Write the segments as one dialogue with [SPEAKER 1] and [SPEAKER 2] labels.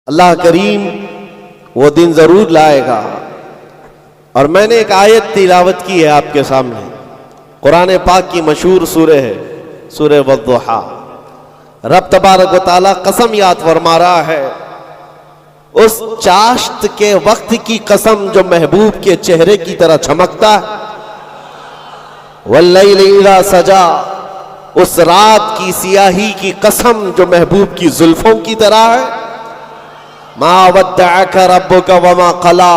[SPEAKER 1] अल्लाह करीम वो दिन जरूर लाएगा। और मैंने एक आयत तिलावत की है आपके सामने, कुरान पाक की मशहूर सूरह है, सूरह वद्दुहा। रब तबारक व तआला कसम याद फरमा रहा है उस चाश्त के वक्त की कसम जो महबूब के चेहरे की तरह चमकता है। वल्लैलि इज़ा सजा, उस रात की सियाही की कसम जो महबूब की जुल्फों की तरह है। मा वद्दअक रब्बुका वमा क़ला,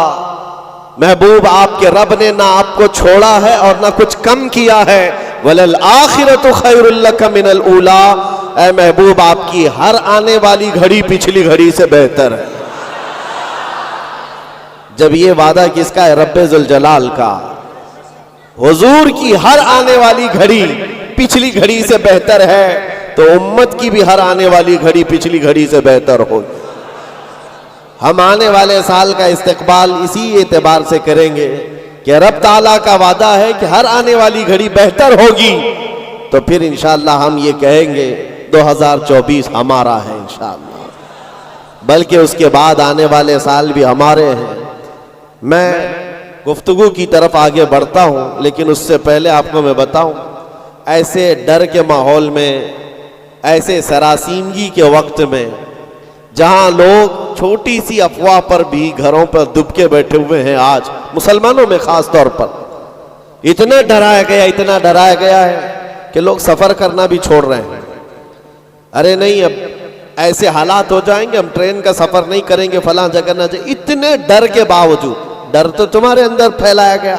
[SPEAKER 1] महबूब आपके रब ने ना आपको छोड़ा है और ना कुछ कम किया है। वलल आखिरतु खैरुल लक मिनल ऊला, ऐ महबूब आपकी हर आने वाली घड़ी पिछली घड़ी से बेहतर है। जब ये वादा किसका है? रब्बे जुल जलाल का। हुजूर की हर आने वाली घड़ी पिछली घड़ी से बेहतर है, तो उम्मत की भी हर आने वाली घड़ी पिछली घड़ी से बेहतर होगी। हम आने वाले साल का इस्तकबाल इसी एतबार से करेंगे कि रब ताला का वादा है कि हर आने वाली घड़ी बेहतर होगी, तो फिर इंशाअल्लाह हम ये कहेंगे 2024 हमारा है इंशाअल्लाह। बल्कि उसके बाद आने वाले साल भी हमारे हैं। मैं गुफ्तगू की तरफ आगे बढ़ता हूँ, लेकिन उससे पहले आपको मैं बताऊँ, ऐसे डर के माहौल में, ऐसे सरासीमगी के वक्त में जहां लोग छोटी सी अफवाह पर भी घरों पर दुबके बैठे हुए हैं, आज मुसलमानों में खास तौर पर इतना डराया गया है कि लोग सफर करना भी छोड़ रहे हैं। अरे नहीं, अब ऐसे हालात हो जाएंगे, हम ट्रेन का सफर नहीं करेंगे, फलां जगह ना जाए। इतने डर के बावजूद, डर तो तुम्हारे अंदर फैलाया गया,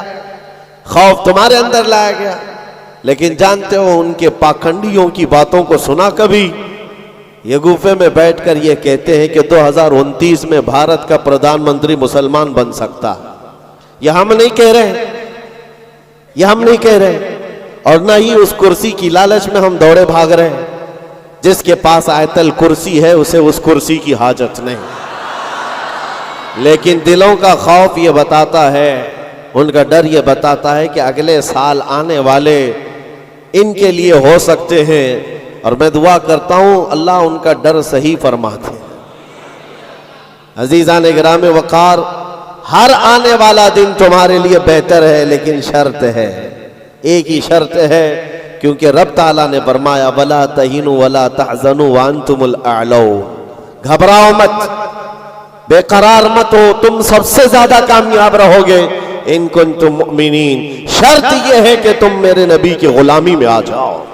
[SPEAKER 1] खौफ तुम्हारे अंदर लाया गया, लेकिन जानते हो उनके पाखंडियों की बातों को सुना कभी? ये गुफे में बैठकर ये कहते हैं कि 2029 में भारत का प्रधानमंत्री मुसलमान बन सकता है। यह हम नहीं कह रहे, और ना ही उस कुर्सी की लालच में हम दौड़े भाग रहे हैं। जिसके पास आयतल कुर्सी है उसे उस कुर्सी की हाजत नहीं, लेकिन दिलों का खौफ ये बताता है, उनका डर ये बताता है कि अगले साल आने वाले इनके लिए हो सकते हैं। और मैं दुआ करता हूं अल्लाह उनका डर सही फरमाते। अजीज़ान गिराम वक़ार, हर आने वाला दिन तुम्हारे लिए बेहतर है, लेकिन शर्त है, एक ही शर्त है, क्योंकि रब ताला ने फरमाया वला तहीनु वला तहज़नु व अंतुमुल अअलौ, घबराओ मत, बेकरार मत हो, तुम सबसे ज्यादा कामयाब रहोगे इन कुंतुम मुमिनीन। शर्त यह है कि तुम मेरे नबी की गुलामी में आ जाओ,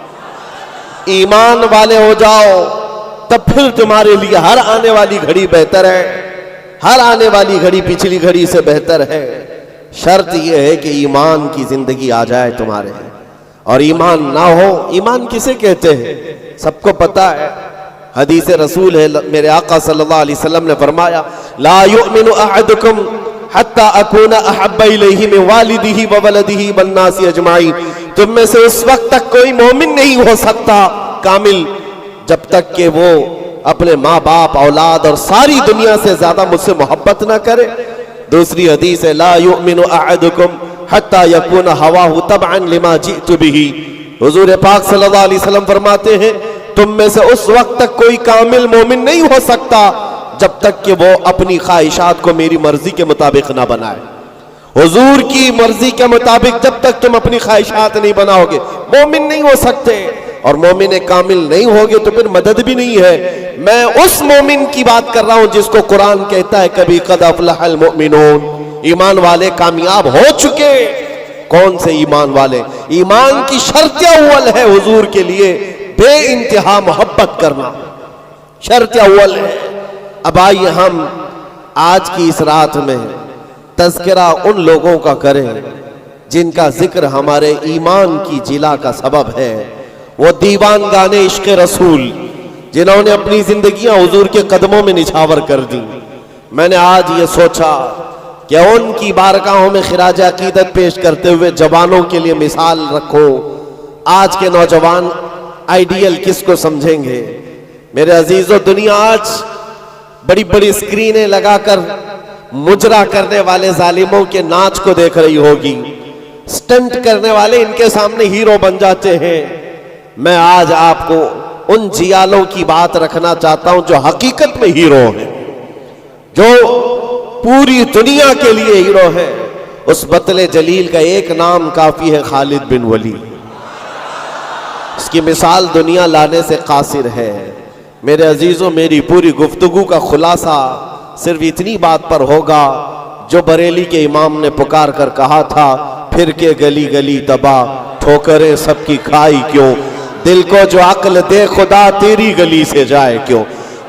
[SPEAKER 1] ईमान वाले हो जाओ, तब फिर तुम्हारे लिए हर आने वाली घड़ी बेहतर है, हर आने वाली घड़ी पिछली घड़ी से बेहतर है। शर्त यह है कि ईमान की जिंदगी आ जाए तुम्हारे, और ईमान ना हो, ईमान किसे कहते हैं सबको पता है, हदीस रसूल है, मेरे आका सल्लल्लाहु अलैहि वसल्लम ने फरमाया ला युमिनु अहदुकुम हत्ता अकूना अहब्बा इलैहि मिन वालिदिही व वलदिही वन नासी अजमाइन। तुम में से उस वक्त तक कोई मोमिन नहीं हो सकता कामिल जब तक कि वो अपने माँ बाप, औलाद और सारी दुनिया से ज्यादा मुझसे मोहब्बत ना करे। दूसरी हदीस है ला युमिनु अहदुकुम हत्ता यकूना हवाहु तबअन लिमा जिअतु बिही। हुजूर पाक सल्लल्लाहु अलैहि वसल्लम फरमाते हैं तुम में से उस वक्त तक कोई कामिल मोमिन नहीं हो सकता जब तक कि वो अपनी ख्वाहिशात को मेरी मर्जी के मुताबिक ना बनाए। हुजूर की मर्जी के मुताबिक जब तक तुम अपनी ख्वाहिशात नहीं बनाओगे, मोमिन नहीं हो सकते, और मोमिन कामिल नहीं होगे तो फिर मदद भी नहीं है। मैं उस मोमिन की बात कर रहा हूं जिसको कुरान कहता है कभी कद अफ़लहल मुमिनून, ईमान वाले कामयाब हो चुके। कौन से ईमान वाले? ईमान की शर्त अव्वल है हुजूर के लिए बे इंतहा मोहब्बत करना, शर्त अव्वल है। अब आइए हम आज की इस रात में तज़किरा उन लोगों का करें जिनका जिक्र हमारे ईमान की जिला का सबब है। वो दीवान गाने इश्क़ रसूल जिन्होंने अपनी जिंदगियां हुजूर के कदमों में निछावर कर दी। मैंने आज ये सोचा कि उनकी बारगाहों में खिराज अकीदत पेश करते हुए जवानों के लिए मिसाल रखो। आज के नौजवान आइडियल किसको समझेंगे? मेरे अजीजों, दुनिया आज बड़ी बड़ी स्क्रीनें लगाकर मुजरा करने वाले जालिमों के नाच को देख रही होगी। स्टंट करने वाले इनके सामने हीरो बन जाते हैं। मैं आज आपको उन जियालों की बात रखना चाहता हूं जो हकीकत में हीरो हैं। जो पूरी दुनिया के लिए हीरो है, उस बतले जलील का एक नाम काफी है, खालिद बिन वलीद। इसकी मिसाल दुनिया लाने से कासिर है। मेरे अजीजों, मेरी पूरी गुफ्तगू का खुलासा सिर्फ इतनी बात पर होगा जो बरेली के इमाम ने पुकार कर कहा था, फिर के गली गली तबाह, ठोकरें सबकी खाई क्यों, दिल को जो अक्ल दे खुदा तेरी गली से जाए क्यों।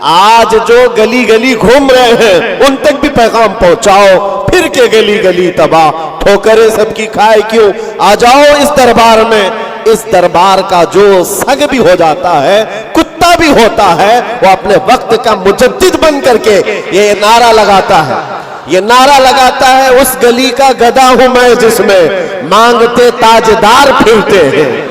[SPEAKER 1] आज जो गली गली घूम रहे हैं उन तक भी पैगाम पहुंचाओ, फिर के गली गली तबाह, ठोकरें सबकी खाए क्यों। आ जाओ इस दरबार में। इस दरबार का जो सग भी हो जाता है, कुत्ता भी होता है, वो अपने वक्त का मुजद्दिद बन करके ये नारा लगाता है, ये नारा लगाता है, उस गली का गधा हूं मैं जिसमें मांगते ताजदार फिरते हैं।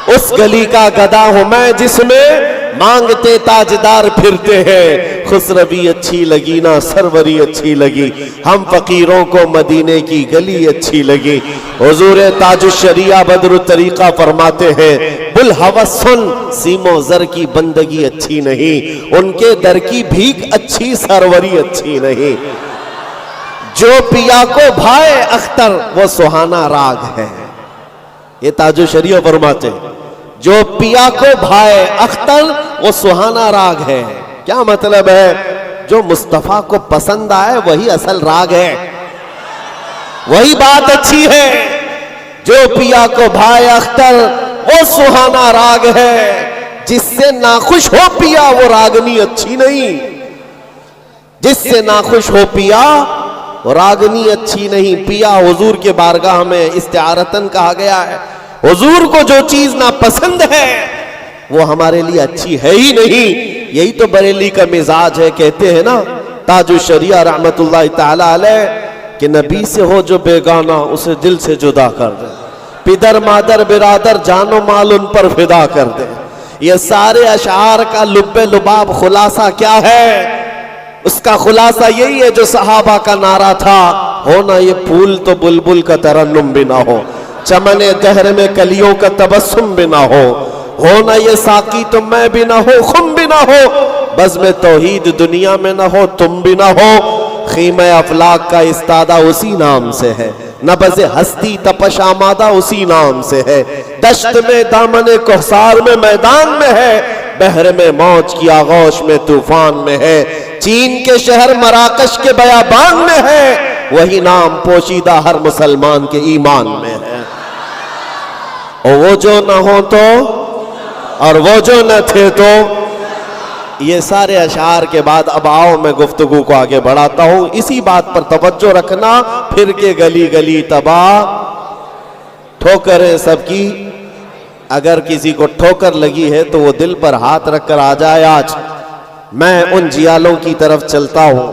[SPEAKER 1] उस गली का गधा हूं मैं जिसमें मांगते ताजदार फिरते हैं। खुसरवी अच्छी लगी ना सरवरी अच्छी लगी, हम फकीरों को मदीने की गली अच्छी लगी। हुजूर ताजुश्शरिया बदरु तरीका फरमाते हैं, बुल हवस सुन सीमो जर की बंदगी अच्छी नहीं, उनके दर की भीख अच्छी सरवरी अच्छी नहीं। जो पिया को भाए अख्तर वो सुहाना राग है। ये ताजुश्शरिया फरमाते हैं, जो पिया को भाए अख्तर वो सुहाना राग है। क्या मतलब है? जो मुस्तफा को पसंद आए वही असल राग है, वही बात अच्छी है। जो पिया को भाए अख्तर वो सुहाना राग है। जिससे नाखुश हो पिया वो रागनी अच्छी नहीं, जिससे नाखुश हो पिया वो रागनी अच्छी नहीं। पिया हुजूर के बारगाह में इस्तिआरतन कहा गया है। हुजूर को जो चीज ना पसंद है वो हमारे लिए अच्छी है ही नहीं। यही तो बरेली का मिजाज है। कहते हैं ना ताजुश्शरिया रहमतुल्लाह ताला अलैह कि नबी से हो जो बेगाना उसे दिल से जुदा कर दे, पिदर मादर बिरादर जानो माल उन पर फिदा कर दे। ये सारे अशार का लुब्बे लुबाब खुलासा क्या है? उसका खुलासा यही है जो सहाबा का नारा था, हो ना ये फूल तो बुलबुल का तरन्नुम भी ना हो, चमने दहर में कलियों का तबस्सुम भी ना हो ना ये साकी तो मैं भी ना हो, खुम भी ना हो, बस में तौहीद दुनिया में ना हो, तुम भी ना हो। खीमे अफलाक का इस्तादा उसी नाम से है, नबज़े हस्ती तपश आमादा उसी नाम से है। दश्त में दामने कोहसार में मैदान में है, बहर में मौज की आगोश में तूफान में है। चीन के शहर मराकश के बयाबान में है, वही नाम पोशीदा हर मुसलमान के ईमान में है। और वो जो न हो तो और वो जो न थे तो। ये सारे अशार के बाद अब आओ मैं गुफ्तगू को आगे बढ़ाता हूं। इसी बात पर तवज्जो रखना, फिर के गली गली तबाह, ठोकरें सबकी। अगर किसी को ठोकर लगी है तो वो दिल पर हाथ रखकर आ जाए। आज मैं उन जियालों की तरफ चलता हूं